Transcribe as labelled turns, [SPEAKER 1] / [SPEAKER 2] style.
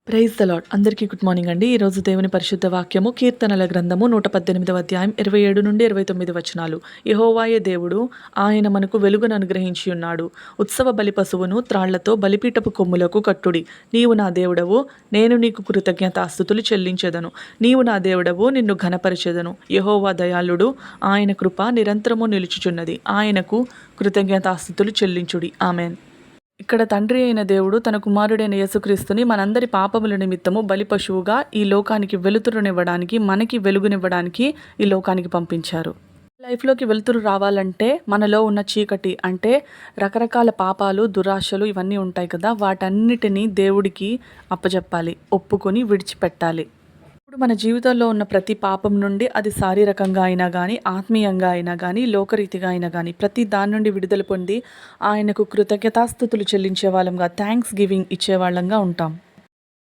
[SPEAKER 1] Praise the lord. అందరికీ good morning అండి. ఈరోజు దేవుని పరిశుద్ధ వాక్యము కీర్తనల గ్రంథము 118వ అధ్యాయం 27 నుండి 29 వచనాలు. యెహోవాయే దేవుడు, ఆయన మనకు వెలుగును అనుగ్రహించి ఉన్నాడు. ఉత్సవ బలి పశువును త్రాళ్లతో బలిపీఠపు కొమ్ములకు కట్టుడి. నీవు నా దేవుడవు, నేను నీకు కృతజ్ఞతాస్తుతులు చెల్లించెదను. నీవు నా దేవుడవు, నిన్ను ఘనపరచెదను. యెహోవా దయాళుడు, ఆయన కృప నిరంతరము నిలుచుచున్నది. ఆయనకు కృతజ్ఞతాస్తుతులు చెల్లించుడి. ఆమెన్. ఇక్కడ తండ్రి అయిన దేవుడు తన కుమారుడైన యేసుక్రీస్తుని మనందరి పాపముల నిమిత్తము బలి పశువుగా ఈ లోకానికి వెలుతురునివ్వడానికి, మనకి వెలుగునివ్వడానికి ఈ లోకానికి పంపించారు. లైఫ్లోకి వెలుతురు రావాలంటే మనలో ఉన్న చీకటి అంటే రకరకాల పాపాలు, దురాశలు ఇవన్నీ ఉంటాయి కదా, వాటన్నిటినీ దేవుడికి అప్పచెప్పాలి, ఒప్పుకొని విడిచిపెట్టాలి. ఇప్పుడు మన జీవితంలో ఉన్న ప్రతి పాపం నుండి, అది శారీరకంగా అయినా కానీ, ఆత్మీయంగా అయినా కానీ, లోకరీతిగా అయినా కానీ, ప్రతి దాని నుండి విడుదల పొంది ఆయనకు కృతజ్ఞతాస్తుతులు చెల్లించే వాళ్ళంగా, థ్యాంక్స్ గివింగ్ ఇచ్చే వాళ్ళంగా ఉంటాం.